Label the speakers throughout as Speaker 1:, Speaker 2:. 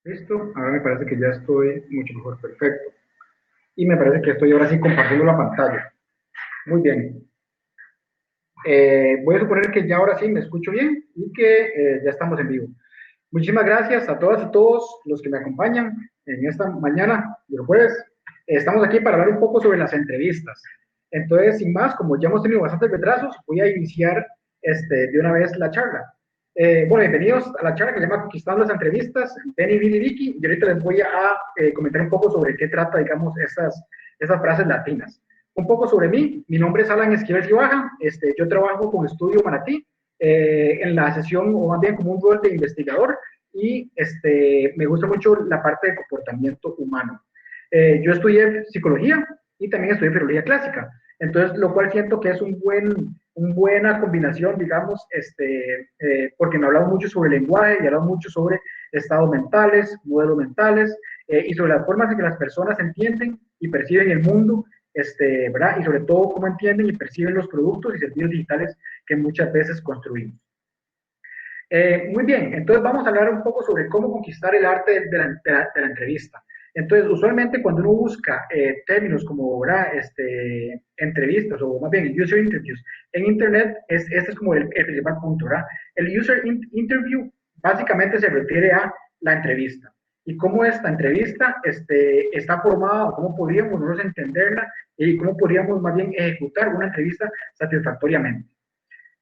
Speaker 1: Listo, ahora me parece que ya estoy mucho mejor, perfecto. Y me parece que estoy ahora sí compartiendo la pantalla. Muy bien. Voy a suponer que ya ahora sí me escucho bien y que ya estamos en vivo. Muchísimas gracias a todas y todos los que me acompañan en esta mañana del jueves. Estamos aquí para hablar un poco sobre las entrevistas. Entonces, sin más, como ya hemos tenido bastantes retrasos, voy a iniciar de una vez la charla. Bueno, bienvenidos a la charla que se llama Conquistando las Entrevistas, Benny, Billy, Vicky, y ahorita les voy a comentar un poco sobre qué trata, digamos, esas frases latinas. Un poco sobre mí, mi nombre es Alan Esquivel Cibaja, yo trabajo con Estudio Manatí, en la sesión, o más bien como un rol de investigador, y me gusta mucho la parte de comportamiento humano. Yo estudié psicología y también estudié filología clásica, entonces lo cual siento que es una buena combinación, digamos, porque me hablado mucho sobre lenguaje y hablado mucho sobre estados mentales, modelos mentales, y sobre las formas en que las personas entienden y perciben el mundo, ¿verdad? Y sobre todo cómo entienden y perciben los productos y servicios digitales que muchas veces construimos. Muy bien, entonces vamos a hablar un poco sobre cómo conquistar el arte de la entrevista. Entonces, usualmente cuando uno busca términos como ¿verdad? Entrevistas o más bien user interviews en Internet, este es como el principal punto. ¿Verdad? El interview básicamente se refiere a la entrevista y cómo esta entrevista está formada, cómo podríamos nosotros entenderla y cómo podríamos más bien ejecutar una entrevista satisfactoriamente.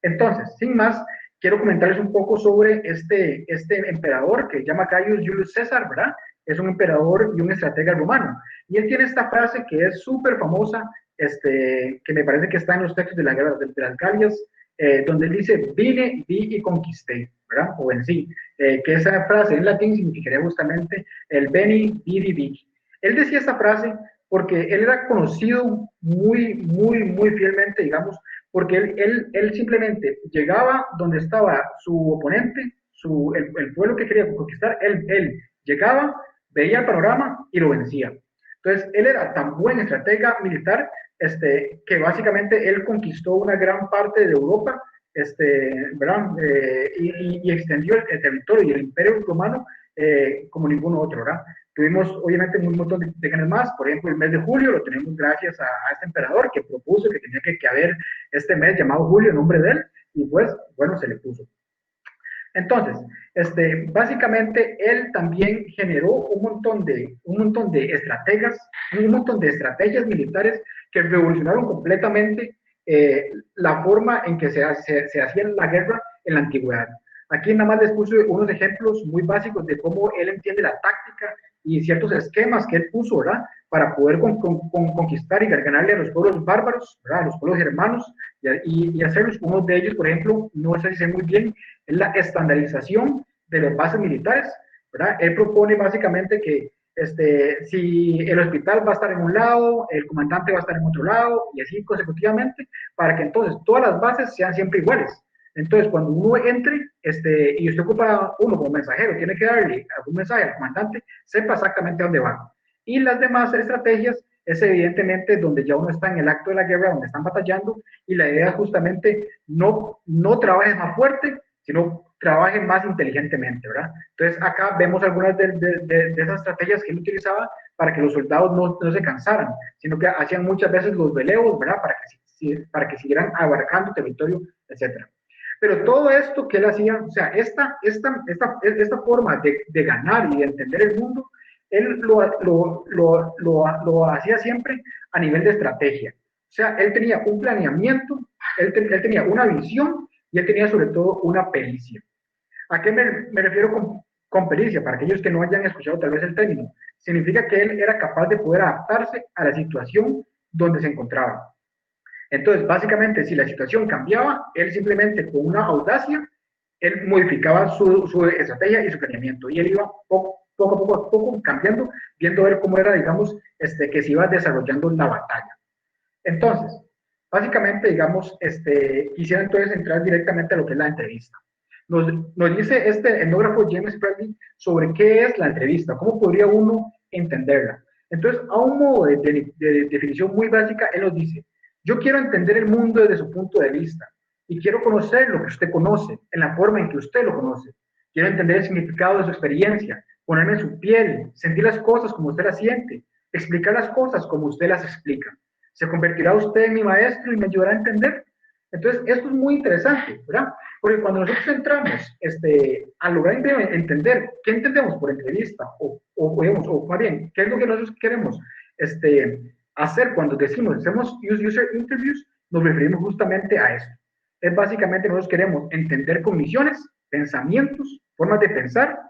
Speaker 1: Entonces, sin más, quiero comentarles un poco sobre este emperador que se llama Gaius Julius César, ¿verdad? Es un emperador y un estratega romano. Y él tiene esta frase que es súper famosa, que me parece que está en los textos de la guerra de las Galias, donde él dice, vine, vi y conquisté, ¿verdad? O en sí, que esa frase en latín significaría justamente el veni, vidi, vici. Él decía esta frase porque él era conocido muy fielmente, digamos, porque él simplemente llegaba donde estaba su oponente, el pueblo que quería conquistar, él llegaba, veía el panorama y lo vencía. Entonces, él era tan buen estratega militar que básicamente él conquistó una gran parte de Europa, ¿verdad? Y extendió el territorio y el imperio romano como ningún otro, ¿verdad? Tuvimos obviamente un montón de ganas más, por ejemplo el mes de julio lo tenemos gracias a este emperador que propuso que tenía que haber este mes llamado julio en nombre de él, y pues bueno, se le puso. Entonces, básicamente él también generó un montón de estrategias, un montón de estrategias militares que revolucionaron completamente la forma en que se hacía la guerra en la antigüedad. Aquí nada más les puse unos ejemplos muy básicos de cómo él entiende la táctica y ciertos esquemas que él puso, ¿verdad? Para poder conquistar y ganarle a los pueblos bárbaros, ¿verdad? A los pueblos germanos, y hacerlos. Uno de ellos, por ejemplo, no sé si sé muy bien, es la estandarización de las bases militares, ¿verdad? Él propone básicamente que si el hospital va a estar en un lado, el comandante va a estar en otro lado, y así consecutivamente, para que entonces todas las bases sean siempre iguales. Entonces, cuando uno entre y usted ocupa uno como mensajero, tiene que darle algún mensaje al comandante, sepa exactamente dónde va. Y las demás estrategias es evidentemente donde ya uno está en el acto de la guerra, donde están batallando, y la idea es justamente no trabajes más fuerte, sino trabajen más inteligentemente, ¿verdad? Entonces acá vemos algunas de esas estrategias que él utilizaba para que los soldados no se cansaran, sino que hacían muchas veces los relevos, ¿verdad? Para que siguieran abarcando territorio, etcétera. Pero todo esto que él hacía, o sea, esta forma de ganar y de entender el mundo, él lo hacía siempre a nivel de estrategia. O sea, él tenía un planeamiento, él tenía una visión y él tenía sobre todo una pericia. ¿A qué me refiero con pericia? Para aquellos que no hayan escuchado tal vez el término, significa que él era capaz de poder adaptarse a la situación donde se encontraba. Entonces, básicamente, si la situación cambiaba, él simplemente con una audacia, él modificaba su estrategia y su planeamiento. Y él iba poco cambiando, viendo ver cómo era, digamos, que se iba desarrollando la batalla. Entonces, básicamente, digamos, quisiera entonces entrar directamente a lo que es la entrevista. Nos dice este etnógrafo James Bradley sobre qué es la entrevista, cómo podría uno entenderla. Entonces, a un modo de definición muy básica, él nos dice, yo quiero entender el mundo desde su punto de vista y quiero conocer lo que usted conoce, en la forma en que usted lo conoce. Quiero entender el significado de su experiencia, ponerme en su piel, sentir las cosas como usted las siente, explicar las cosas como usted las explica. Se convertirá usted en mi maestro y me ayudará a entender. Entonces, esto es muy interesante, ¿verdad? Porque cuando nosotros entramos a lograr entender qué entendemos por entrevista, o más bien, qué es lo que nosotros queremos hacer cuando decimos, hacemos user interviews, nos referimos justamente a esto. Es básicamente nosotros queremos entender cogniciones, pensamientos, formas de pensar,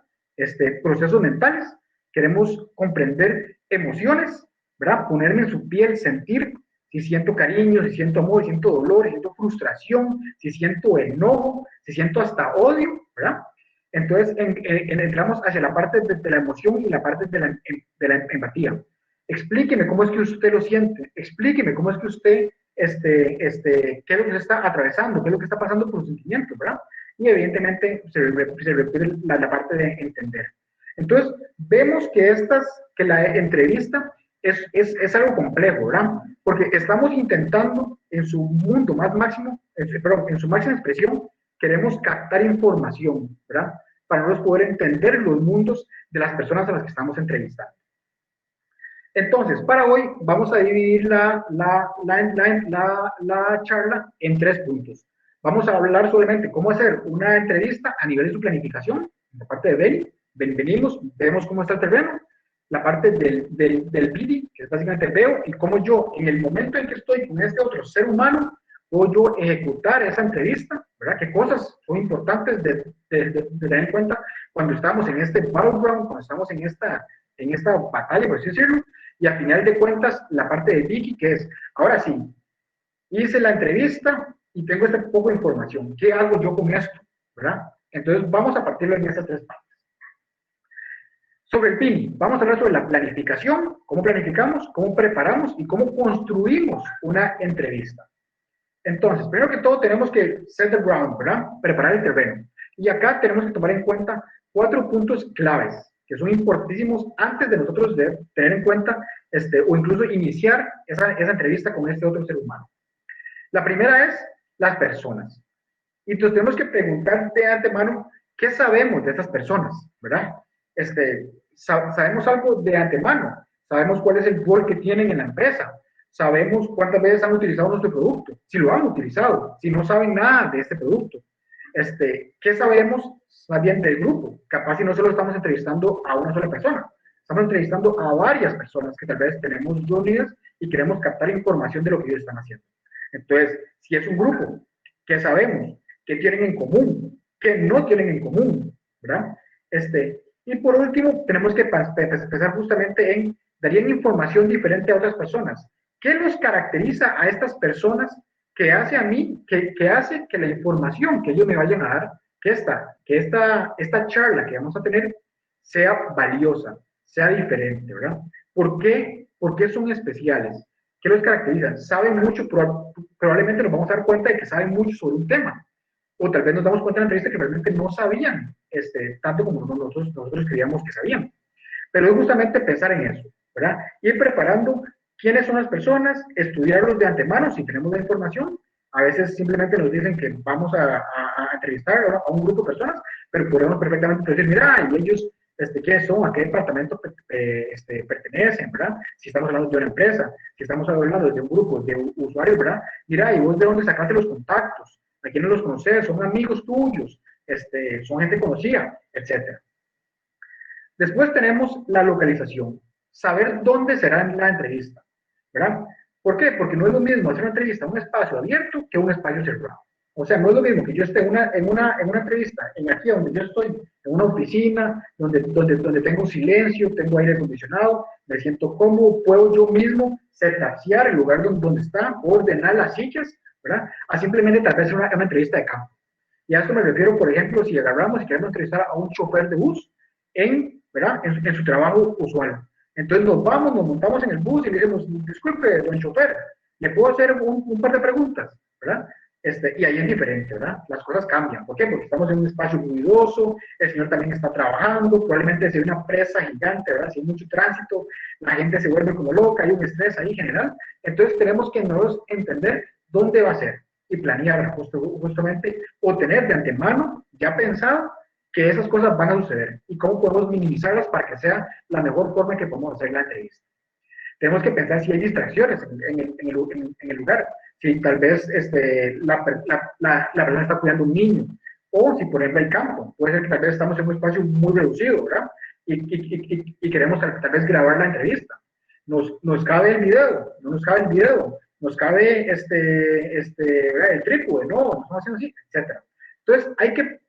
Speaker 1: procesos mentales, queremos comprender emociones, ¿verdad? Ponerme en su piel, sentir si siento cariño, si siento amor, si siento dolor, si siento frustración, si siento enojo, si siento hasta odio, ¿verdad? Entonces entramos hacia la parte de la emoción y la parte de la empatía. Explíqueme cómo es que usted lo siente, explíqueme cómo es que usted, qué es lo que se está atravesando, qué es lo que está pasando por sus sentimientos, ¿verdad? Y evidentemente se refiere la parte de entender. Entonces, vemos que la entrevista es algo complejo, ¿verdad? Porque estamos intentando en su mundo más máximo, perdón, en su máxima expresión, queremos captar información, ¿verdad? Para nosotros poder entender los mundos de las personas a las que estamos entrevistando. Entonces, para hoy vamos a dividir la charla en 3 puntos. Vamos a hablar solamente cómo hacer una entrevista a nivel de su planificación, la parte de Beni, venimos, vemos cómo está el terreno, la parte del BD, que es básicamente veo, y cómo yo, en el momento en que estoy con este otro ser humano, puedo yo ejecutar esa entrevista, ¿verdad? ¿Qué cosas son importantes de tener en cuenta cuando estamos en este battleground, cuando estamos en esta batalla, por así decirlo? Y al final de cuentas, la parte de Vicky, que es, ahora sí, hice la entrevista y tengo este poco de información. ¿Qué hago yo con esto? ¿Verdad? Entonces, vamos a partirlo en estas 3 partes. Sobre el PIN, vamos a hablar sobre la planificación, cómo planificamos, cómo preparamos y cómo construimos una entrevista. Entonces, primero que todo tenemos que set the ground, ¿verdad? Preparar el terreno. Y acá tenemos que tomar en cuenta 4 puntos claves que son importantísimos antes de nosotros de tener en cuenta o incluso iniciar esa entrevista con este otro ser humano. La primera es las personas. Y entonces tenemos que preguntar de antemano qué sabemos de estas personas, ¿verdad? Sabemos algo de antemano, sabemos cuál es el rol que tienen en la empresa, sabemos cuántas veces han utilizado nuestro producto, si lo han utilizado, si no saben nada de este producto. ¿Qué sabemos más bien del grupo? Capaz si no solo estamos entrevistando a una sola persona, estamos entrevistando a varias personas que tal vez tenemos reunidas y queremos captar información de lo que ellos están haciendo. Entonces, si es un grupo, ¿qué sabemos? ¿Qué tienen en común? ¿Qué no tienen en común? ¿Verdad? Y por último, tenemos que pensar justamente en, ¿darían información diferente a otras personas? ¿Qué los caracteriza a estas personas que hace a mí, que hace que la información que ellos me vayan a dar, que esta charla que vamos a tener sea valiosa, sea diferente, ¿verdad? ¿Por qué son especiales? ¿Qué los caracteriza? Saben mucho, probablemente nos vamos a dar cuenta de que saben mucho sobre un tema, o tal vez nos damos cuenta en la entrevista que realmente no sabían, tanto como nosotros creíamos que sabían. Pero es justamente pensar en eso, ¿verdad? Ir preparando quiénes son las personas, estudiarlos de antemano si tenemos la información. A veces simplemente nos dicen que vamos a entrevistar a un grupo de personas, pero podemos perfectamente decir, mira, y ellos, quiénes son, a qué departamento pertenecen, ¿verdad? Si estamos hablando de una empresa, si estamos hablando de un grupo de usuarios, ¿verdad? Mira, ¿y vos de dónde sacaste los contactos? ¿A quiénes los conoces? ¿Son amigos tuyos? ¿Son gente conocida? Etcétera. Después tenemos la localización, saber dónde será la entrevista, ¿verdad? ¿Por qué? Porque no es lo mismo hacer una entrevista en un espacio abierto que un espacio cerrado. O sea, no es lo mismo que yo esté en una entrevista, aquí donde yo estoy, en una oficina, donde tengo silencio, tengo aire acondicionado, me siento cómodo, puedo yo mismo setasear el lugar donde está, ordenar las sillas, ¿verdad? A simplemente tal vez una entrevista de campo. Y a esto me refiero, por ejemplo, si agarramos y queremos entrevistar a un chofer de bus ¿verdad? En su trabajo usual. Entonces nos montamos en el bus y le decimos, disculpe, don chofer, ¿le puedo hacer un par de preguntas? ¿Verdad? Y ahí es diferente, ¿verdad? Las cosas cambian. ¿Por qué? Porque estamos en un espacio ruidoso, el señor también está trabajando, probablemente sea una presa gigante, ¿verdad? Si hay mucho tránsito, la gente se vuelve como loca, hay un estrés ahí general. Entonces tenemos que nosotros entender dónde va a ser y planear justamente o tener de antemano ya pensado que esas cosas van a suceder y cómo podemos minimizarlas para que sea la mejor forma en que podemos hacer la entrevista. Tenemos que pensar si hay distracciones en el lugar, si tal vez la persona está cuidando a un niño, o si por ejemplo hay campo, puede ser que tal vez estamos en un espacio muy reducido, ¿verdad? Y queremos tal vez grabar la entrevista. Nos cabe el video, no nos cabe el video, nos cabe el trípode, no, nos estamos haciendo así, etc. Entonces hay que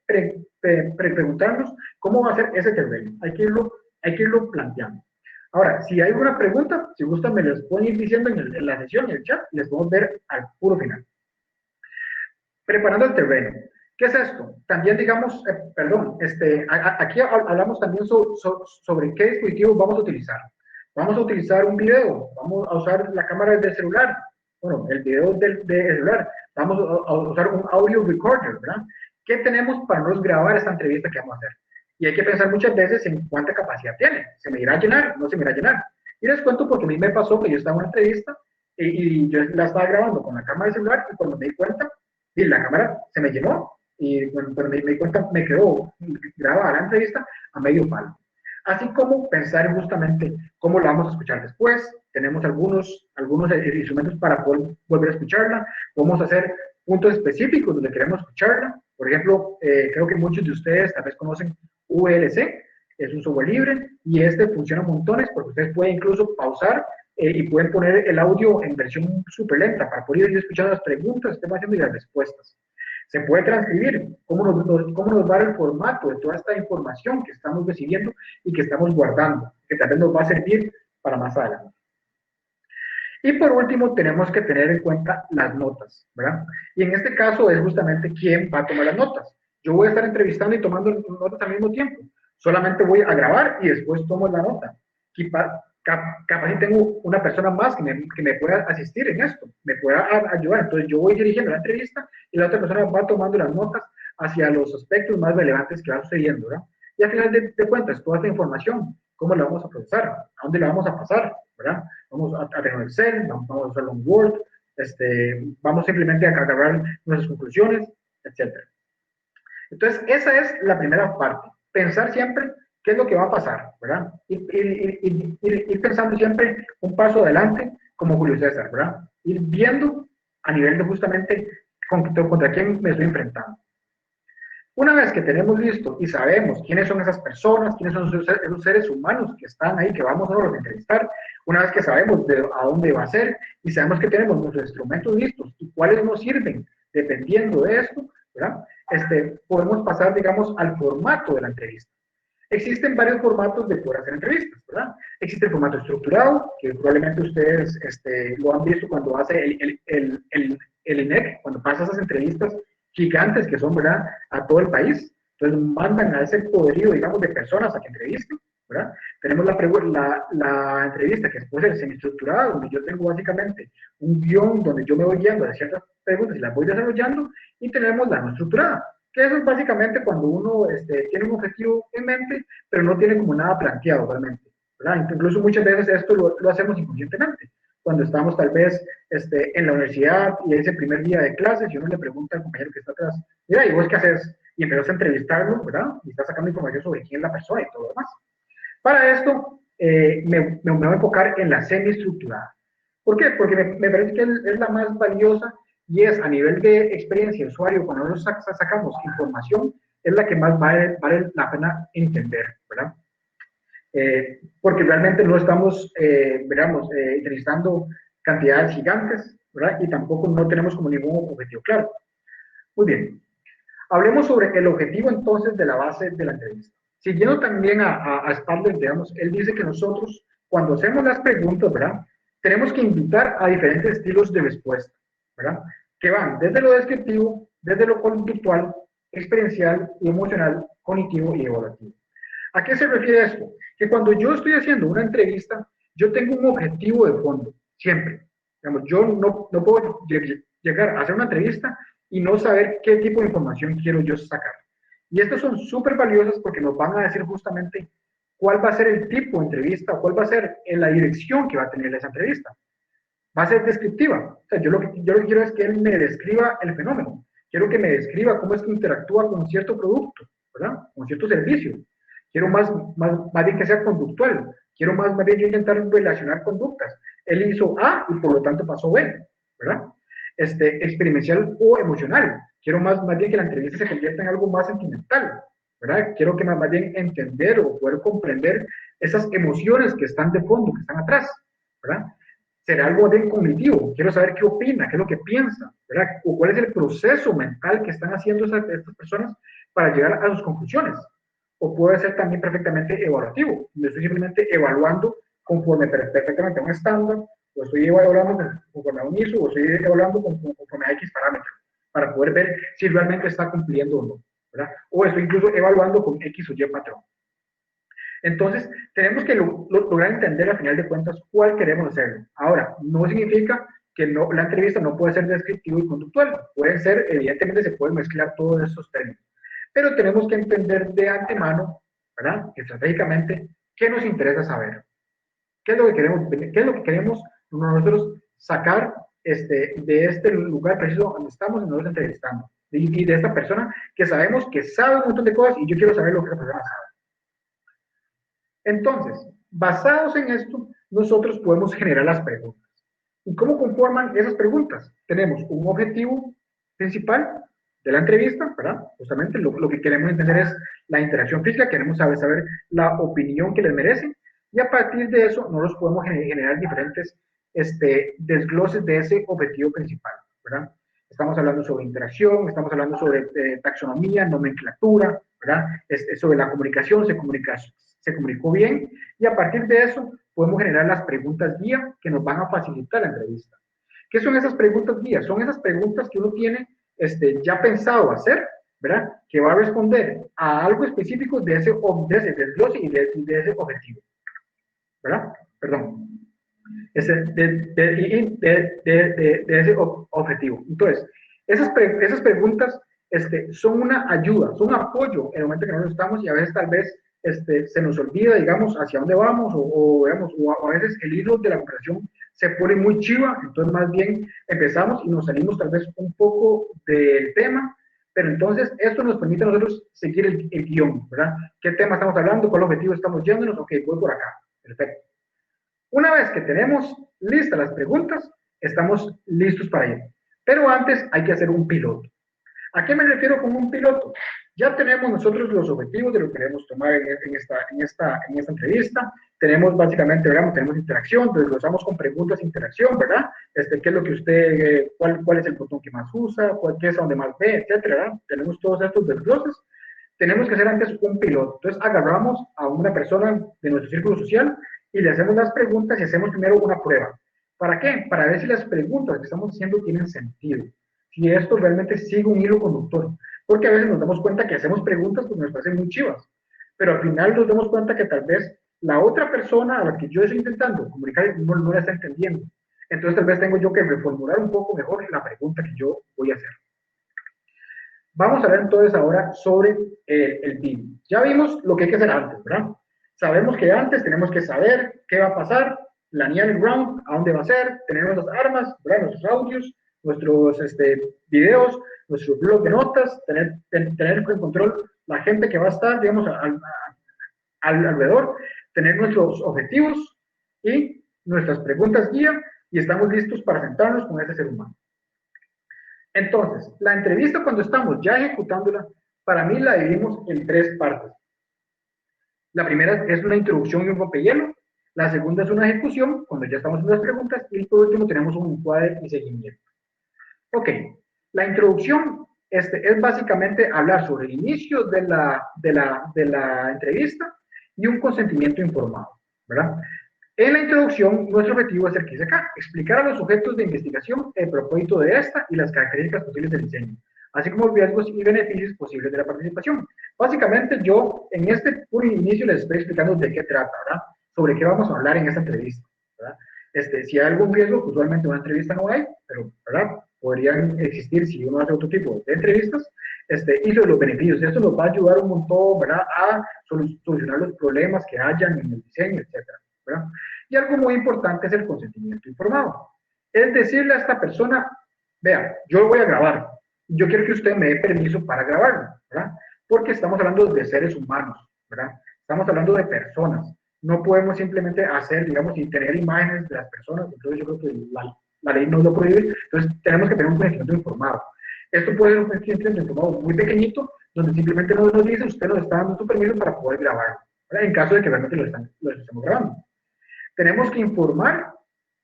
Speaker 1: preguntarnos cómo va a ser ese terreno, hay que irlo planteando. Ahora, si hay una pregunta, si gustan me las pueden ir diciendo en la sesión, en el chat, y les podemos ver al puro final. Preparando el terreno. ¿Qué es esto? También digamos, aquí hablamos también sobre qué dispositivos vamos a utilizar. Vamos a utilizar un video, vamos a usar la cámara del celular, bueno, el video del celular, vamos a usar un audio recorder, ¿verdad? ¿Qué tenemos para nosotros grabar esta entrevista que vamos a hacer? Y hay que pensar muchas veces en cuánta capacidad tiene. ¿Se me irá a llenar? ¿No se me irá a llenar? Y les cuento porque a mí me pasó que yo estaba en una entrevista y yo la estaba grabando con la cámara del celular y cuando me di cuenta, y la cámara se me llenó y cuando me di cuenta me quedó grabada la entrevista a medio palo. Así como pensar justamente cómo la vamos a escuchar después. Tenemos algunos instrumentos para poder volver a escucharla. Podemos hacer puntos específicos donde queremos escucharla. Por ejemplo, creo que muchos de ustedes tal vez conocen VLC, es un software libre y funciona montones porque ustedes pueden incluso pausar y pueden poner el audio en versión súper lenta para poder ir escuchando las preguntas que estemos haciendo y las respuestas. Se puede transcribir, cómo nos va el formato de toda esta información que estamos recibiendo y que estamos guardando, que tal vez nos va a servir para más adelante. Y por último, tenemos que tener en cuenta las notas, ¿verdad? Y en este caso es justamente quién va a tomar las notas. Yo voy a estar entrevistando y tomando notas al mismo tiempo. Solamente voy a grabar y después tomo la nota. Capaz tengo una persona más que me pueda asistir en esto, me pueda ayudar. Entonces yo voy dirigiendo la entrevista y la otra persona va tomando las notas hacia los aspectos más relevantes que va sucediendo, ¿verdad? Y al final de cuentas, toda esta información, ¿cómo la vamos a procesar? ¿A dónde la vamos a pasar? ¿Verdad? Vamos a tener un Excel, vamos a usarlo en Word, vamos simplemente a agarrar nuestras conclusiones, etc. Entonces, esa es la primera parte. Pensar siempre qué es lo que va a pasar, ¿verdad? Ir pensando siempre un paso adelante, como Julio César, ¿verdad? Ir viendo a nivel de justamente contra quién me estoy enfrentando. Una vez que tenemos listo y sabemos quiénes son esas personas, quiénes son esos seres humanos que están ahí, que vamos a entrevistar, una vez que sabemos a dónde va a ser y sabemos que tenemos nuestros instrumentos listos y cuáles nos sirven dependiendo de esto, ¿verdad? Podemos pasar, digamos, al formato de la entrevista. Existen varios formatos de poder hacer entrevistas, ¿verdad? Existe el formato estructurado, que probablemente ustedes lo han visto cuando hace el INEC, cuando pasa esas entrevistas gigantes que son, ¿verdad?, a todo el país. Entonces mandan a ese poderío, digamos, de personas a que entrevisten, ¿verdad? Tenemos la entrevista que puede ser semiestructurada, donde yo tengo básicamente un guión donde yo me voy guiando de ciertas preguntas y las voy desarrollando, y tenemos la no estructurada, que eso es básicamente cuando uno tiene un objetivo en mente, pero no tiene como nada planteado realmente, ¿verdad? Incluso muchas veces esto lo hacemos inconscientemente. Cuando estamos tal vez en la universidad y es el primer día de clases y uno le pregunta al compañero que está atrás, mira, ¿y vos qué haces? Y empezás a entrevistarlo, ¿verdad? Y está sacando información sobre quién es la persona y todo lo demás. Para esto, me voy a enfocar en la semiestructurada. ¿Por qué? Porque me parece que es la más valiosa y es a nivel de experiencia de usuario, cuando nosotros sacamos información, es la que más vale la pena entender, ¿verdad? Porque realmente no estamos, entrevistando cantidades gigantes, ¿verdad? Y tampoco no tenemos como ningún objetivo claro. Muy bien. Hablemos sobre el objetivo entonces de la base de la entrevista. Siguiendo también a Spadler, digamos, él dice que nosotros, cuando hacemos las preguntas, ¿verdad?, tenemos que invitar a diferentes estilos de respuesta, ¿verdad?, que van desde lo descriptivo, desde lo conductual, experiencial, emocional, cognitivo y evaluativo. ¿A qué se refiere esto? Que cuando yo estoy haciendo una entrevista, yo tengo un objetivo de fondo, siempre. Digamos, yo no puedo llegar a hacer una entrevista y no saber qué tipo de información quiero yo sacar. Y estas son súper valiosas porque nos van a decir justamente cuál va a ser el tipo de entrevista o cuál va a ser la dirección que va a tener esa entrevista. Va a ser descriptiva. O sea, yo lo que quiero es que él me describa el fenómeno. Quiero que me describa cómo es que interactúa con cierto producto, ¿verdad? Con cierto servicio. Quiero más bien que sea conductual. Quiero más bien yo intentar relacionar conductas. Él hizo A y por lo tanto pasó B, ¿verdad? Experiencial o emocional. Quiero más bien que la entrevista se convierta en algo más sentimental, ¿verdad? Quiero que más bien entender o poder comprender esas emociones que están de fondo, que están atrás, ¿verdad? Será algo bien cognitivo. Quiero saber qué opina, qué es lo que piensa, ¿verdad? O cuál es el proceso mental que están haciendo estas personas para llegar a sus conclusiones. O puede ser también perfectamente evaluativo. Me estoy simplemente evaluando conforme perfectamente a un estándar, o estoy evaluando conforme a un ISO, o estoy evaluando conforme a X parámetros, para poder ver si realmente está cumpliendo o no, ¿verdad? O estoy incluso evaluando con X o Y patrón. Entonces, tenemos que lograr entender al final de cuentas cuál queremos hacerlo. Ahora, no significa que la entrevista no puede ser descriptiva y conductual. Pueden ser, evidentemente, se pueden mezclar todos estos términos. Pero tenemos que entender de antemano, ¿verdad? Estratégicamente, qué nos interesa saber. ¿Qué es lo que queremos nosotros sacar de este lugar preciso donde estamos y nos entrevistamos? Y de esta persona que sabemos que sabe un montón de cosas y yo quiero saber lo que la persona sabe. Entonces, basados en esto, nosotros podemos generar las preguntas. ¿Y cómo conforman esas preguntas? Tenemos un objetivo principal de la entrevista, ¿verdad? Justamente lo que queremos entender es la interacción física, queremos saber la opinión que les merecen, y a partir de eso nosotros podemos generar diferentes desgloses de ese objetivo principal, ¿verdad? Estamos hablando sobre interacción, estamos hablando sobre taxonomía, nomenclatura, ¿verdad? Sobre la comunicación, se comunicó bien, y a partir de eso podemos generar las preguntas guía que nos van a facilitar la entrevista. ¿Qué son esas preguntas guía? Son esas preguntas que uno tiene ya pensado hacer, ¿verdad? Que va a responder a algo específico de ese desglose y de ese objetivo, ¿verdad? Perdón. De ese objetivo. Entonces, esas preguntas son una ayuda, son un apoyo en el momento que nosotros estamos, y a veces tal vez se nos olvida, digamos, hacia dónde vamos, o a veces el hilo de la conversación se pone muy chiva, entonces más bien empezamos y nos salimos tal vez un poco del tema, pero entonces esto nos permite a nosotros seguir el guión, ¿verdad? ¿Qué tema estamos hablando? ¿Cuál objetivo estamos yéndonos? Ok, voy por acá. Perfecto. Una vez que tenemos listas las preguntas, estamos listos para ir. Pero antes hay que hacer un piloto. ¿A qué me refiero con un piloto? Ya tenemos nosotros los objetivos de lo que queremos tomar en esta entrevista. Tenemos básicamente, ¿verdad? Tenemos interacción, entonces lo usamos con preguntas de interacción, ¿verdad? ¿Qué es lo que usted, cuál es el botón que más usa, qué es donde más ve, etcétera, ¿verdad? Tenemos todos estos desgloses. Tenemos que hacer antes un piloto. Entonces agarramos a una persona de nuestro círculo social y le hacemos las preguntas y hacemos primero una prueba. ¿Para qué? Para ver si las preguntas que estamos haciendo tienen sentido. Si esto realmente sigue un hilo conductor. Porque a veces nos damos cuenta que hacemos preguntas porque nos parecen muy chivas. Pero al final nos damos cuenta que tal vez la otra persona a la que yo estoy intentando comunicar no la está entendiendo. Entonces tal vez tengo yo que reformular un poco mejor la pregunta que yo voy a hacer. Vamos a ver entonces ahora sobre el BIM. Ya vimos lo que hay que hacer antes, ¿verdad? Sabemos que antes tenemos que saber qué va a pasar, planear el round, a dónde va a ser, tener nuestras armas, ¿verdad? Nuestros audios, nuestros videos, nuestro blog de notas, tener en control la gente que va a estar, digamos, alrededor, tener nuestros objetivos y nuestras preguntas guía, y estamos listos para sentarnos con ese ser humano. Entonces, la entrevista, cuando estamos ya ejecutándola, para mí la dividimos en 3 partes. La primera es una introducción y un rompehielo. La segunda es una ejecución, cuando ya estamos haciendo las preguntas. Y por último tenemos un encuadre y seguimiento. Ok, la introducción es básicamente hablar sobre el inicio de la entrevista y un consentimiento informado, ¿verdad? En la introducción, nuestro objetivo es el que dice acá, explicar a los sujetos de investigación el propósito de esta y las características posibles del diseño, así como los riesgos y beneficios posibles de la participación. Básicamente, yo en este puro inicio les estoy explicando de qué trata, ¿verdad? Sobre qué vamos a hablar en esta entrevista, ¿verdad? Si hay algún riesgo, usualmente una entrevista no hay, pero, ¿verdad? Podrían existir si uno hace otro tipo de entrevistas, y sobre los beneficios. Esto nos va a ayudar un montón, ¿verdad? A solucionar los problemas que hayan en el diseño, etcétera, ¿verdad? Y algo muy importante es el consentimiento informado. Es decirle a esta persona, vea, yo lo voy a grabar, yo quiero que usted me dé permiso para grabarlo, ¿verdad? porque estamos hablando de seres humanos, ¿verdad? Estamos hablando de personas. No podemos simplemente hacer, digamos, y tener imágenes de las personas, entonces yo creo que la ley nos lo prohíbe, entonces tenemos que tener un conocimiento informado. Esto puede ser un conocimiento informado muy pequeñito, donde simplemente nos dice, usted nos está dando su permiso para poder grabar, ¿verdad? En caso de que realmente lo estemos grabando. Tenemos que informar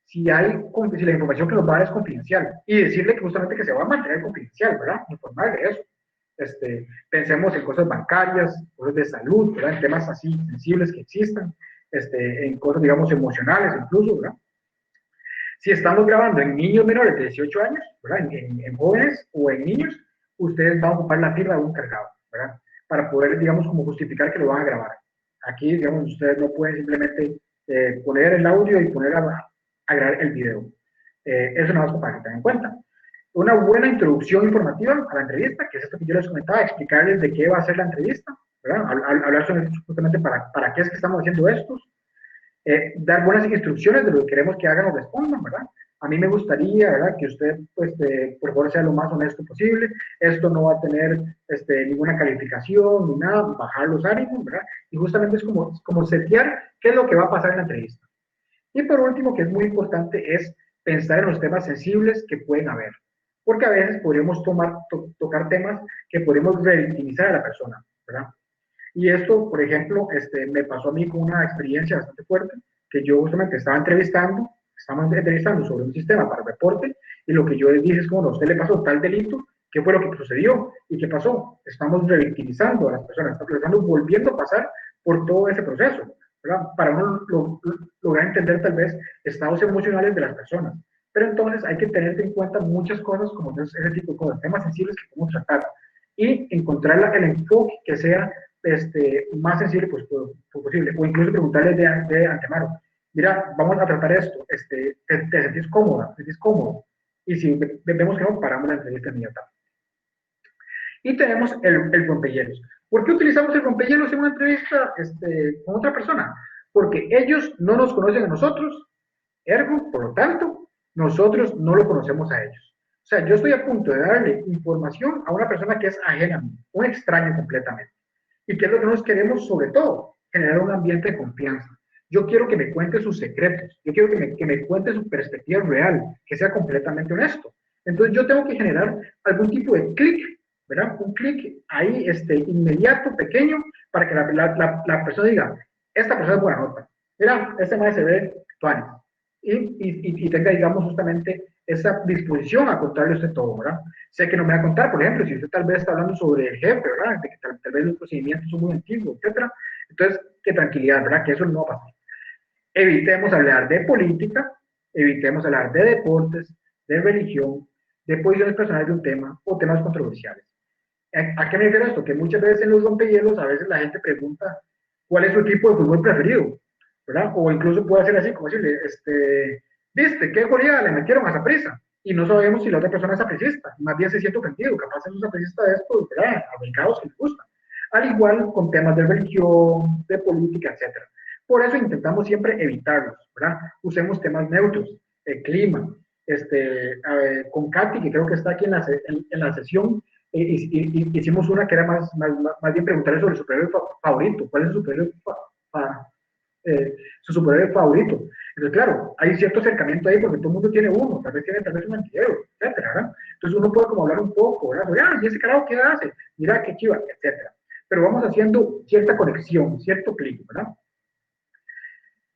Speaker 1: si la información que nos va a dar es confidencial y decirle que justamente que se va a mantener confidencial, ¿verdad? Informar de eso. Pensemos en cosas bancarias, cosas de salud, ¿verdad? En temas así sensibles que existan, en cosas, digamos, emocionales incluso, ¿verdad? Si estamos grabando en niños menores de 18 años, ¿verdad? En jóvenes o en niños, ustedes van a ocupar la firma de un cargado, ¿verdad? Para poder, digamos, como justificar que lo van a grabar. Aquí, digamos, ustedes no pueden simplemente poner el audio y poner a grabar el video. Eso no es para que tengan en cuenta. Una buena introducción informativa a la entrevista, que es esto que yo les comentaba, explicarles de qué va a ser la entrevista, ¿verdad? Hablar sobre justamente para qué es que estamos haciendo estos, dar buenas instrucciones de lo que queremos que hagan o respondan, ¿verdad? A mí me gustaría, ¿verdad?, que usted, pues, por favor, sea lo más honesto posible. Esto no va a tener ninguna calificación ni nada, bajar los ánimos, ¿verdad? Y justamente es como setear qué es lo que va a pasar en la entrevista. Y por último, que es muy importante, es pensar en los temas sensibles que pueden haber. Porque a veces podríamos tocar temas que podemos revictimizar a la persona, ¿verdad? Y esto, por ejemplo, me pasó a mí con una experiencia bastante fuerte, que yo justamente estábamos entrevistando sobre un sistema para reporte, y lo que yo les dije es como, no, a usted le pasó tal delito, ¿qué fue lo que sucedió? ¿Y qué pasó? Estamos revictimizando a las personas, estamos volviendo a pasar por todo ese proceso, ¿verdad? Para uno lograr entender tal vez estados emocionales de las personas. Pero entonces hay que tener en cuenta muchas cosas como ese tipo de cosas, temas sensibles que podemos tratar, y encontrar el enfoque que sea más sensible pues, posible, o incluso preguntarle de antemano, mira, vamos a tratar esto, ¿te sentís cómoda? ¿Te sentís cómodo? Y si vemos que no, paramos la entrevista inmediatamente. Y tenemos el rompehielos. ¿Por qué utilizamos el rompehielos en una entrevista con otra persona? Porque ellos no nos conocen a nosotros, ergo, por lo tanto, nosotros no lo conocemos a ellos. O sea, yo estoy a punto de darle información a una persona que es ajena a mí, un extraño completamente. ¿Y qué es lo que nosotros queremos sobre todo? Generar un ambiente de confianza. Yo quiero que me cuente sus secretos, yo quiero que me cuente su perspectiva real, que sea completamente honesto. Entonces yo tengo que generar algún tipo de clic, ¿verdad? Un clic ahí inmediato, pequeño, para que la persona diga, esta persona es buena nota. Mira, este man se ve tuanis. Y tenga, digamos, justamente esa disposición a contarle a usted todo, ¿verdad? Sé que no me va a contar, por ejemplo, si usted tal vez está hablando sobre el jefe, ¿verdad? De que tal vez los procedimientos son muy antiguos, etcétera. Entonces, qué tranquilidad, ¿verdad? Que eso no va a pasar. Evitemos hablar de política, evitemos hablar de deportes, de religión, de posiciones personales de un tema o temas controversiales. ¿A qué me refiero esto? Que muchas veces en los rompehielos a veces la gente pregunta cuál es su equipo de fútbol preferido, ¿verdad? O incluso puede ser así, como decirle, ¿viste qué goleada le metieron a Saprissa? Y no sabemos si la otra persona es sapricista, más bien se siente ofendido, capaz es un sapricista de estos, ¿verdad? Americanos que les gusta. Al igual con temas de religión, de política, etcétera. Por eso intentamos siempre evitarlos, ¿verdad? Usemos temas neutros, clima, con Katy, que creo que está aquí en la sesión, hicimos una que era más bien preguntarle sobre su superhéroe favorito, ¿cuál es su superhéroe favorito? Entonces, claro, hay cierto acercamiento ahí porque todo el mundo tiene uno, tal vez un antihéroe, etcétera, ¿verdad? Entonces uno puede como hablar un poco, ¿verdad? ¿Y ese carajo qué hace? Mira qué chiva, etcétera. Pero vamos haciendo cierta conexión, cierto clic, ¿verdad?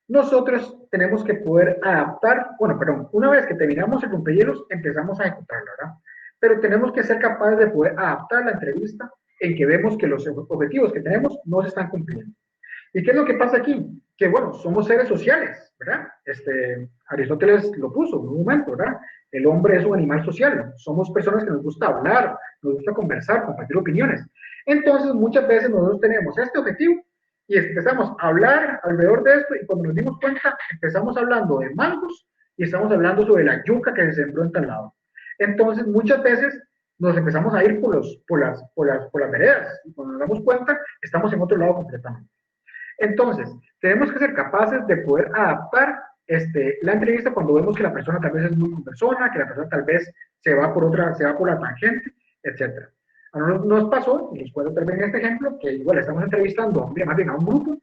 Speaker 1: Nosotros tenemos que poder adaptar, una vez que terminamos el rompehielos, empezamos a ejecutarlo, ¿verdad? Pero tenemos que ser capaces de poder adaptar la entrevista en que vemos que los objetivos que tenemos no se están cumpliendo. ¿Y qué es lo que pasa aquí? Que, bueno, somos seres sociales, ¿verdad? Aristóteles lo puso en un momento, ¿verdad? El hombre es un animal social, somos personas que nos gusta hablar, nos gusta conversar, compartir opiniones. Entonces, muchas veces nosotros tenemos este objetivo y empezamos a hablar alrededor de esto y cuando nos dimos cuenta, empezamos hablando de mangos y estamos hablando sobre la yuca que se sembró en tal lado. Entonces, muchas veces nos empezamos a ir por las veredas y cuando nos damos cuenta, estamos en otro lado completamente. Entonces, tenemos que ser capaces de poder adaptar la entrevista cuando vemos que la persona tal vez es muy conversona, que la persona tal vez se va por la tangente, etc. A nosotros nos pasó, y les puedo terminar este ejemplo, que igual estamos entrevistando más bien a un grupo,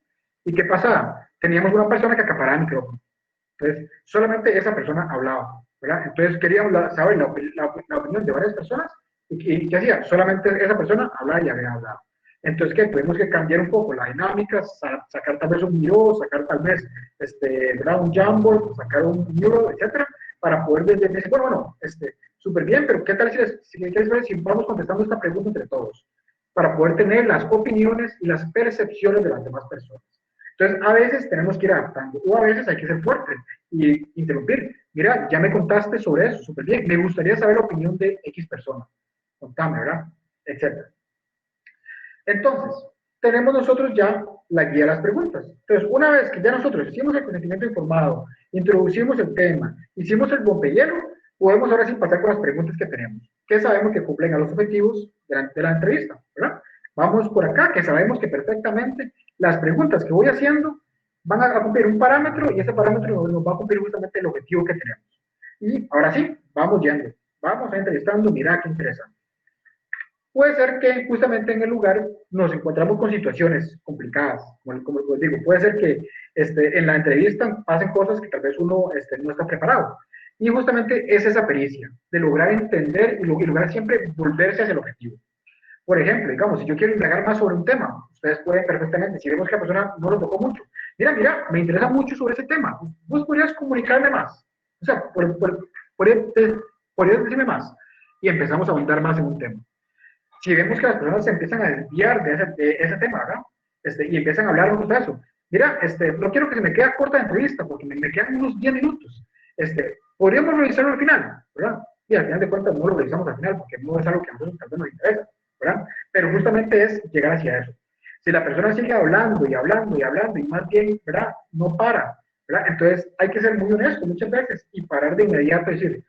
Speaker 1: y ¿qué pasaba? Teníamos una persona que acaparaba el micrófono. Entonces, solamente esa persona hablaba, ¿verdad? Entonces, queríamos saber la opinión de varias personas, y ¿qué hacía? Solamente esa persona hablaba y había hablado. Entonces, ¿qué? Tuvimos que cambiar un poco la dinámica, sacar tal vez un Miro, sacar tal vez ¿verdad? Un Jamboard, sacar un Miro, etcétera, para poder decir, bueno, súper bien, pero ¿qué tal si vamos contestando esta pregunta entre todos? Para poder tener las opiniones y las percepciones de las demás personas. Entonces, a veces tenemos que ir adaptando, o a veces hay que ser fuertes y interrumpir. Mira, ya me contaste sobre eso, súper bien. Me gustaría saber la opinión de X persona. Contame, ¿verdad? Etcétera. Entonces, tenemos nosotros ya la guía de las preguntas. Entonces, una vez que ya nosotros hicimos el consentimiento informado, introducimos el tema, hicimos el rompehielo, podemos ahora sí pasar con las preguntas que tenemos, que sabemos que cumplen a los objetivos de la entrevista, ¿verdad? Vamos por acá, que sabemos que perfectamente las preguntas que voy haciendo van a cumplir un parámetro y ese parámetro nos va a cumplir justamente el objetivo que tenemos. Y ahora sí, vamos yendo, vamos a entrevistando, mira qué interesante. Puede ser que justamente en el lugar nos encontramos con situaciones complicadas, como les digo, puede ser que en la entrevista pasen cosas que tal vez uno no está preparado. Y justamente es esa pericia de lograr entender y lograr siempre volverse hacia el objetivo. Por ejemplo, digamos, si yo quiero indagar más sobre un tema, ustedes pueden perfectamente, si vemos que la persona no lo tocó mucho, mira, me interesa mucho sobre ese tema, vos podrías comunicarme más, o sea, podrías decirme más, y empezamos a ahondar más en un tema. Si vemos que las personas se empiezan a desviar de ese tema, ¿verdad? Y empiezan a hablar de eso. Mira, no quiero que se me quede corta la entrevista, porque me quedan unos 10 minutos. Podríamos revisarlo al final, ¿verdad? Y al final de cuentas no lo revisamos al final, porque no es algo que a nosotros tal vez nos interesa, ¿verdad? Pero justamente es llegar hacia eso. Si la persona sigue hablando y hablando y hablando, y más bien, ¿verdad? No para, ¿verdad? Entonces hay que ser muy honesto muchas veces y parar de inmediato y decir,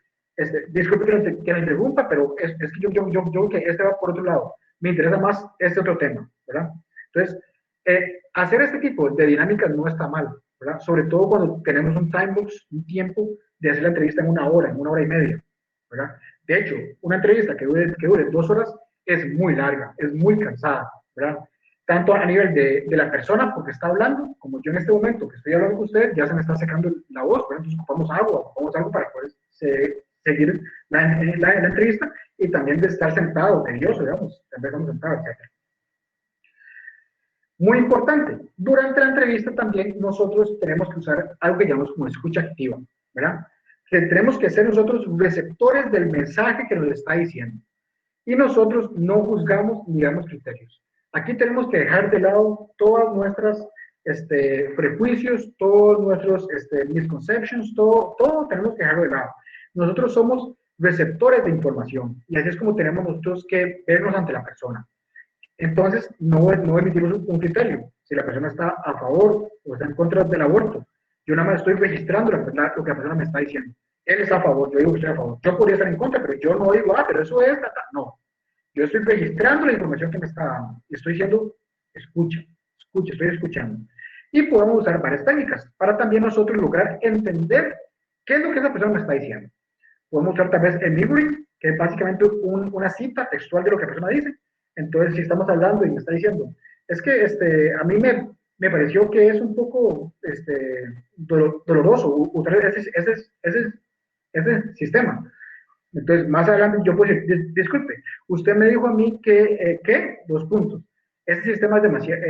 Speaker 1: disculpe que la interrumpa, pero es que yo que va por otro lado. Me interesa más este otro tema, ¿verdad? Entonces, hacer este tipo de dinámicas no está mal, ¿verdad? Sobre todo cuando tenemos un time box, un tiempo de hacer la entrevista en 1 hora y media, ¿verdad? De hecho, una entrevista que dure 2 horas es muy larga, es muy cansada, ¿verdad? Tanto a nivel de la persona, porque está hablando, como yo en este momento que estoy hablando con ustedes, ya se me está secando la voz, ¿verdad? Entonces ocupamos agua, ocupamos algo para poder seguir la entrevista y también de estar sentado, nervioso, digamos, también estamos sentados, etc. Muy importante, durante la entrevista también nosotros tenemos que usar algo que llamamos como escucha activa, ¿verdad? Que tenemos que ser nosotros receptores del mensaje que nos está diciendo. Y nosotros no juzgamos ni damos criterios. Aquí tenemos que dejar de lado todas nuestras prejuicios, todos nuestros misconceptions, todo tenemos que dejarlo de lado. Nosotros somos receptores de información y así es como tenemos nosotros que vernos ante la persona. Entonces, no emitimos un criterio. Si la persona está a favor o está en contra del aborto, yo nada más estoy registrando lo que la persona me está diciendo. Él está a favor, yo digo que estoy a favor. Yo podría estar en contra, pero yo no digo, pero eso es, no. Yo estoy registrando la información que me está dando. Estoy diciendo, escucha, estoy escuchando. Y podemos usar varias técnicas para también nosotros lograr entender qué es lo que esa persona me está diciendo. Podemos usar tal vez el mirroring, que es básicamente una cita textual de lo que la persona dice. Entonces, si estamos hablando y me está diciendo, es que a mí me pareció que es un poco doloroso usar ese sistema. Entonces, más adelante yo puedo decir, disculpe, usted me dijo a mí que 2 puntos. Ese sistema es demasiado,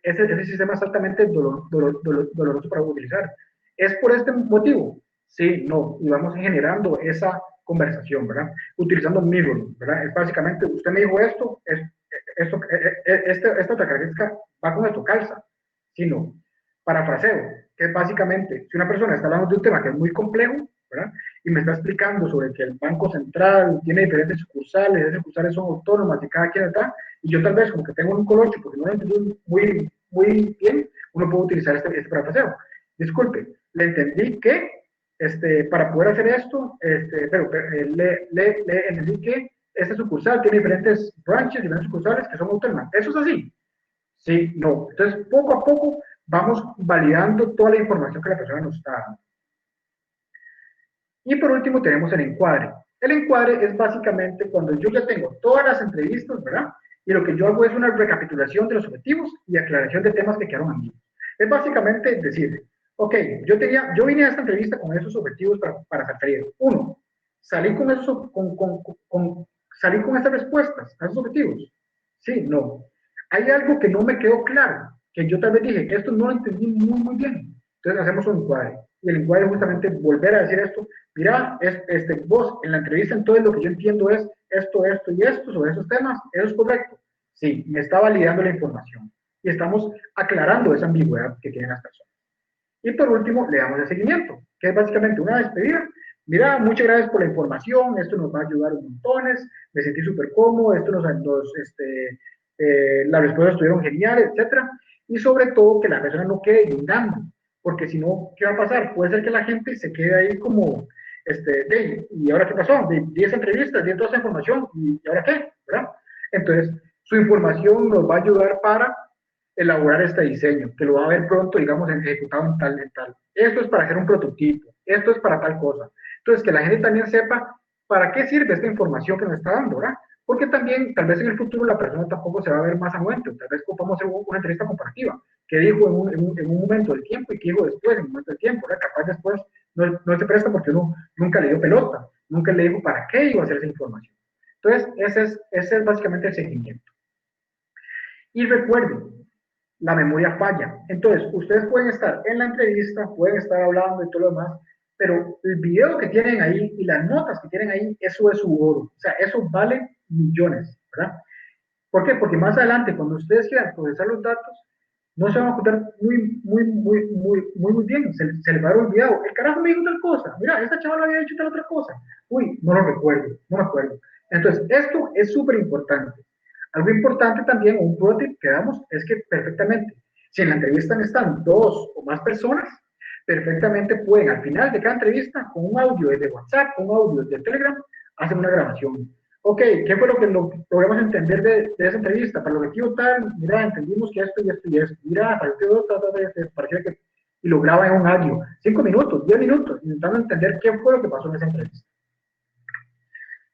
Speaker 1: ese sistema es altamente doloroso para utilizar. ¿Es por este motivo? Sí, no. Y vamos generando esa conversación, ¿verdad? Utilizando mirroring, ¿verdad? Es básicamente, usted me dijo esto, esta otra característica va con esto, calza. Sino, parafraseo, que es básicamente, si una persona está hablando de un tema que es muy complejo, ¿verdad? Y me está explicando sobre que el Banco Central tiene diferentes sucursales, esas sucursales son autónomas y cada quien está, y yo tal vez como que tengo un colocho porque no lo entendí muy bien, uno puede utilizar este parafraseo. Disculpe, le entendí que para poder hacer esto, le entendí que esta sucursal tiene diferentes branches, diferentes sucursales que son autónomas. ¿Eso es así? Sí, no. Entonces, poco a poco vamos validando toda la información que la persona nos está dando. Y por último tenemos el encuadre. El encuadre es básicamente cuando yo ya tengo todas las entrevistas, ¿verdad? Y lo que yo hago es una recapitulación de los objetivos y aclaración de temas que quedaron ambiguos. Es básicamente decir, ok, yo vine a esta entrevista con esos objetivos para salir. Uno, salí con, esos, salí con estas respuestas a esos objetivos. Sí, no. Hay algo que no me quedó claro, que yo tal vez dije, esto no lo entendí muy bien. Entonces hacemos un encuadre. Y el encuadre es justamente volver a decir esto. Mira, vos en la entrevista entonces lo que yo entiendo es esto y esto sobre esos temas. ¿Eso es correcto? Sí, me está validando la información. Y estamos aclarando esa ambigüedad que tienen las personas. Y por último, le damos el seguimiento, que es básicamente una despedida. Mira, muchas gracias por la información, esto nos va a ayudar un montones, me sentí súper cómodo, las respuestas estuvieron geniales, etcétera. Y sobre todo que la persona no quede dudando, porque si no, ¿qué va a pasar? Puede ser que la gente se quede ahí como, ¿y ahora qué pasó? Di 10 entrevistas, di toda esa información, ¿y ahora qué? ¿Verdad? Entonces, su información nos va a ayudar para elaborar este diseño, que lo va a ver pronto, digamos, ejecutado en tal, en tal. Esto es para hacer un prototipo, esto es para tal cosa. Entonces, que la gente también sepa para qué sirve esta información que nos está dando, ¿verdad? Porque también, tal vez en el futuro, la persona tampoco se va a ver más anuente, tal vez podamos hacer una entrevista comparativa, que dijo en un momento del tiempo y que dijo después, en un momento del tiempo, ¿verdad? Capaz después no se presta porque uno nunca le dio pelota, nunca le dijo para qué iba a hacer esa información. Entonces, ese es básicamente el seguimiento. Y recuerden, la memoria falla. Entonces, ustedes pueden estar en la entrevista, pueden estar hablando y todo lo demás, pero el video que tienen ahí y las notas que tienen ahí, eso es su oro. O sea, eso vale millones, ¿verdad? ¿Por qué? Porque más adelante, cuando ustedes quieran procesar los datos, no se van a ocultar muy bien. Se les va a haber olvidado. El carajo me dijo tal cosa. Mira, esta chavala había dicho tal otra cosa. Uy, no lo recuerdo, no me acuerdo. Entonces, esto es súper importante. Algo importante también, un pro tip que damos, es que perfectamente, si en la entrevista están dos o más personas, perfectamente pueden al final de cada entrevista, con un audio desde WhatsApp, con un audio desde Telegram, hacer una grabación. Ok, ¿qué fue lo que logramos entender de esa entrevista? Para el objetivo tal, mira, entendimos que esto y esto y esto. Mira, parecía que... Y lo graba en un audio. 5 minutos, 10 minutos, intentando entender qué fue lo que pasó en esa entrevista.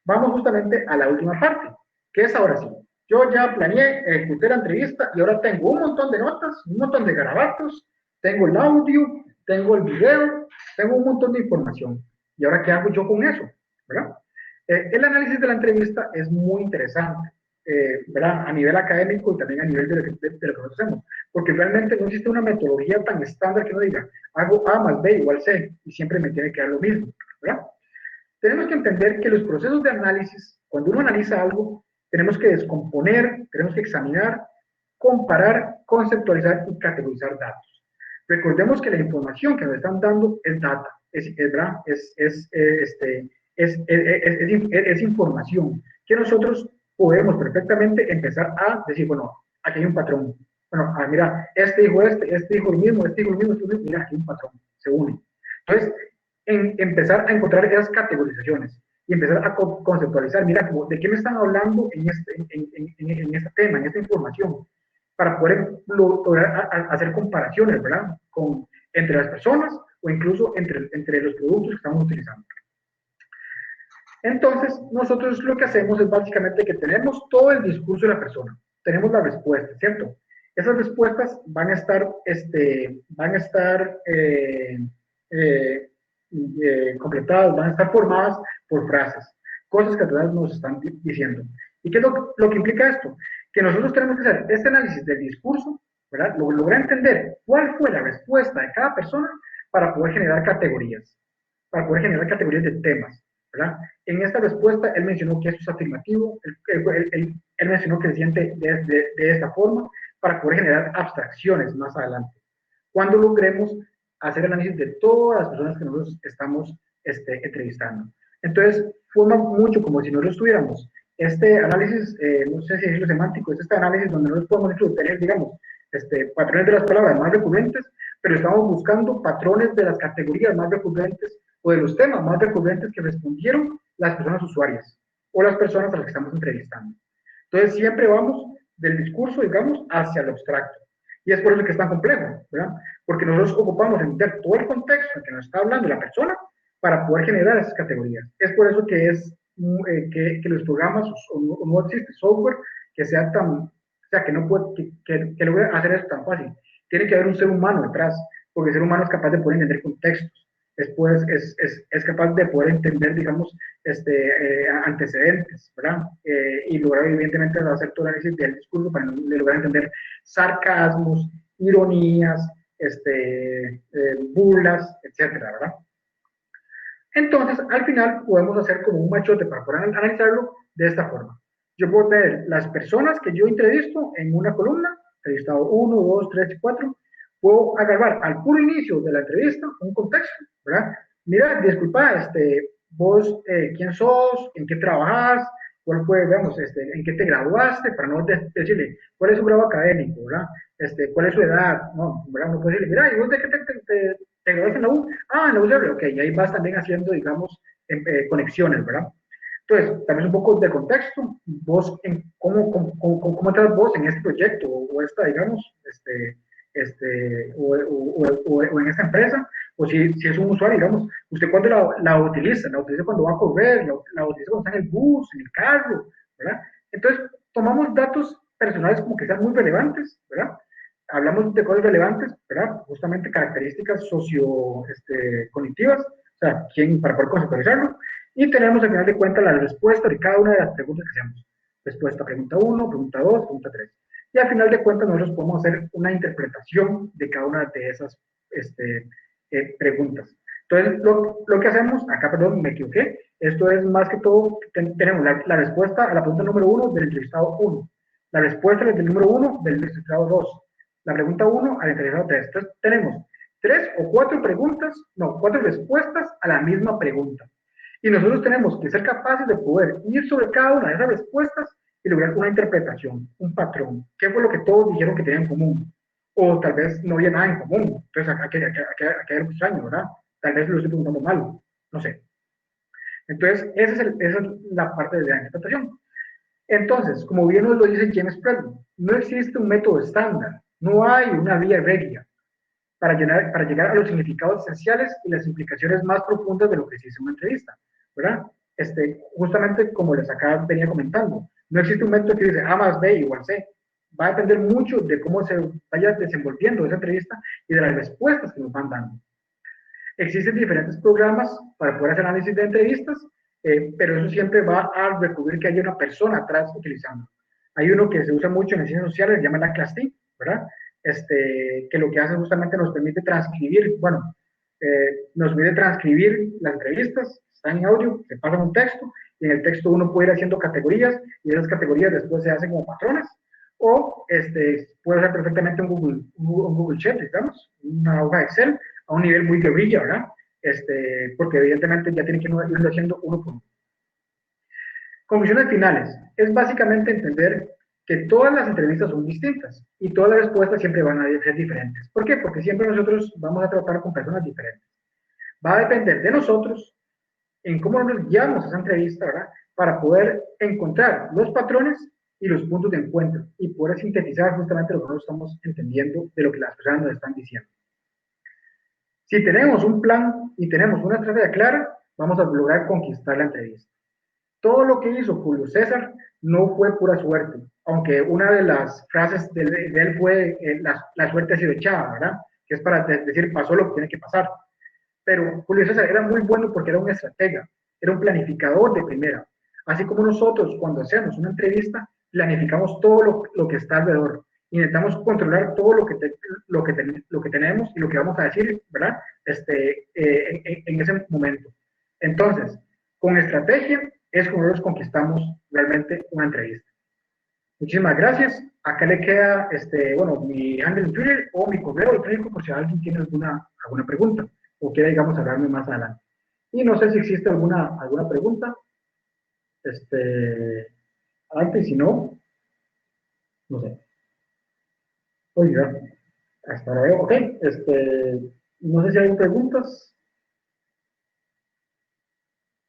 Speaker 1: Vamos justamente a la última parte, que es ahora sí. Yo ya planeé, ejecuté la entrevista y ahora tengo un montón de notas, un montón de garabatos, tengo el audio, tengo el video, tengo un montón de información. ¿Y ahora qué hago yo con eso? ¿Verdad? El análisis de la entrevista es muy interesante, ¿verdad? A nivel académico y también a nivel de lo que nosotros hacemos, porque realmente no existe una metodología tan estándar que uno diga, hago A más B igual C, y siempre me tiene que dar lo mismo, ¿verdad? Tenemos que entender que los procesos de análisis, cuando uno analiza algo, tenemos que descomponer, tenemos que examinar, comparar, conceptualizar y categorizar datos. Recordemos que la información que nos están dando es data, es información que nosotros podemos perfectamente empezar a decir, bueno, aquí hay un patrón. Bueno, mira, este dijo lo mismo, este dijo lo mismo, mira, aquí hay un patrón, se une. Entonces, empezar a encontrar esas categorizaciones y empezar a conceptualizar, mira, ¿de qué me están hablando en este tema, en esta información? Para poder lograr hacer comparaciones, ¿verdad? Entre las personas o incluso entre los productos que estamos utilizando. Entonces, nosotros lo que hacemos es básicamente que tenemos todo el discurso de la persona, tenemos la respuesta, ¿cierto? Esas respuestas van a estar completadas, van a estar formadas por frases, cosas que atrás nos están diciendo. ¿Y qué es lo que implica esto? Que nosotros tenemos que hacer este análisis del discurso, ¿verdad? Lograr entender cuál fue la respuesta de cada persona para poder generar categorías, de temas, ¿verdad? En esta respuesta, él mencionó que esto es afirmativo, él mencionó que se siente de esta forma para poder generar abstracciones más adelante. Cuando logremos hacer análisis de todas las personas que nosotros estamos entrevistando. Entonces, forma mucho como si nosotros tuviéramos este análisis, no sé si es lo semántico, es este análisis donde nosotros podemos tener, digamos, patrones de las palabras más recurrentes, pero estamos buscando patrones de las categorías más recurrentes o de los temas más recurrentes que respondieron las personas usuarias o las personas a las que estamos entrevistando. Entonces, siempre vamos del discurso, digamos, hacia lo abstracto. Y es por eso que es tan complejo, ¿verdad? Porque nosotros ocupamos entender todo el contexto en que nos está hablando la persona para poder generar esas categorías. Es por eso que es que los programas o no existe software que sea tan, o sea, que no puede, que logre hacer eso tan fácil. Tiene que haber un ser humano detrás, porque el ser humano es capaz de poder entender contextos, después es capaz de poder entender, digamos, antecedentes, ¿verdad? Y lograr, evidentemente, hacer todo el análisis del discurso para lograr entender sarcasmos, ironías, burlas, etcétera, ¿verdad? Entonces, al final, podemos hacer como un machote para poder analizarlo de esta forma. Yo puedo tener las personas que yo entrevisto en una columna, entrevistado 1, 2, 3 y 4. Puedo agarrar al puro inicio de la entrevista un contexto, ¿verdad? Mira, disculpa, vos, ¿quién sos? ¿En qué trabajas? ¿Cuál fue, digamos, en qué te graduaste? Para no decirle, ¿cuál es su grado académico, verdad? ¿Cuál es su edad? No, ¿verdad? No puedo decirle, mira, ¿y vos de qué te graduaste en la U? Ah, en la UCR, ok, y ahí vas también haciendo, digamos, conexiones, ¿verdad? Entonces, también un poco de contexto, vos, cómo estás vos en este proyecto o esta, digamos, o en esta empresa, o si es un usuario, digamos, usted cuándo la utiliza, la utiliza cuando va a correr, la utiliza cuando está en el bus, en el carro, ¿verdad? Entonces, tomamos datos personales como que sean muy relevantes, ¿verdad? Hablamos de cosas relevantes, ¿verdad? Justamente características cognitivas, o sea, para poder conceptualizarlo, y tenemos al final de cuentas la respuesta de cada una de las preguntas que hacemos. Respuesta a pregunta 1, pregunta 2, pregunta 3. Y al final de cuentas nosotros podemos hacer una interpretación de cada una de esas preguntas. Entonces, lo que hacemos, acá, perdón, me equivoqué, esto es más que todo, tenemos la respuesta a la pregunta número 1 del entrevistado 1, la respuesta del número 1 del entrevistado 2, la pregunta 1 al entrevistado 3. Entonces, tenemos 3 o 4 preguntas, no, 4 respuestas a la misma pregunta. Y nosotros tenemos que ser capaces de poder ir sobre cada una de esas respuestas y lograr una interpretación, un patrón. ¿Qué fue lo que todos dijeron que tenían en común? O tal vez no había nada en común. Entonces, aquí hay algo extraño, ¿verdad? Tal vez lo estoy preguntando mal. No sé. Entonces, esa es la parte de la interpretación. Entonces, como bien nos lo dice James Preston, no existe un método estándar. No hay una vía regia para llegar a los significados esenciales y las implicaciones más profundas de lo que se dice en una entrevista, ¿verdad? Justamente como les acá venía comentando, no existe un método que dice A más B igual C. Va a depender mucho de cómo se vaya desenvolviendo esa entrevista y de las respuestas que nos van dando. Existen diferentes programas para poder hacer análisis de entrevistas, pero eso siempre va a recubrir que haya una persona atrás utilizando. Hay uno que se usa mucho en las ciencias sociales, se llama la CLASTI, ¿verdad? Que lo que hace justamente nos permite transcribir, bueno, nos permite transcribir las entrevistas, están en audio, se pasa un texto, y en el texto uno puede ir haciendo categorías, y esas categorías después se hacen como patrones, o puede ser perfectamente un Google Sheet, digamos, una hoja de Excel, a un nivel muy guerrilla, ¿verdad? Porque evidentemente ya tiene que irlo haciendo uno por uno. Conclusiones finales. Es básicamente entender que todas las entrevistas son distintas y todas las respuestas siempre van a ser diferentes. ¿Por qué? Porque siempre nosotros vamos a tratar con personas diferentes. Va a depender de nosotros en cómo nos guiamos a esa entrevista, ¿verdad? Para poder encontrar los patrones y los puntos de encuentro y poder sintetizar justamente lo que nosotros estamos entendiendo de lo que las personas nos están diciendo. Si tenemos un plan y tenemos una estrategia clara, vamos a lograr conquistar la entrevista. Todo lo que hizo Julio César no fue pura suerte, aunque una de las frases de él fue la suerte ha sido echada, ¿verdad? Que es para decir pasó lo que tiene que pasar. Pero Julio César era muy bueno porque era un estratega, era un planificador de primera. Así como nosotros cuando hacemos una entrevista, planificamos todo lo que está alrededor. Intentamos controlar todo lo que tenemos y lo que vamos a decir, ¿verdad? En ese momento. Entonces, con estrategia es como nosotros conquistamos realmente una entrevista. Muchísimas gracias. Acá le queda, bueno, mi handle en Twitter o mi correo electrónico por si alguien tiene alguna pregunta o quiere, digamos, hablarme más adelante. Y no sé si existe alguna pregunta. Antes, si no, no sé. Oiga, hasta luego. Ok, no sé si hay preguntas.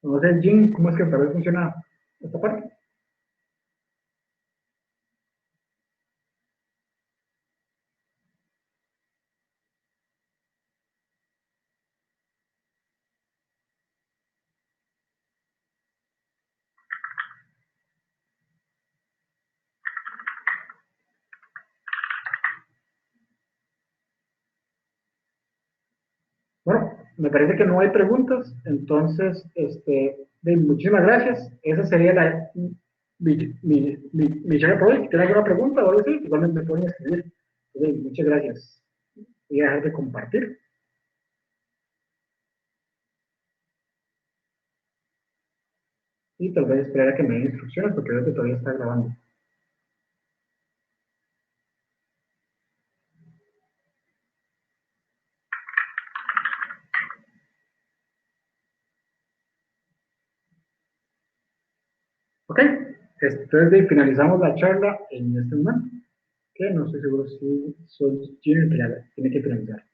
Speaker 1: No sé, Jim, ¿cómo es que tal vez funciona esta parte? me parece que no hay preguntas, entonces, muchísimas gracias. Esa sería mi charla por hoy. ¿Tiene alguna pregunta o algo así? Igualmente me pueden escribir. Muchas gracias. Voy a dejar de compartir y tal vez esperar a que me den instrucciones porque veo que todavía está grabando. Ok, entonces finalizamos la charla en este momento. Que no estoy seguro si soy Junior que tiene que finalizar.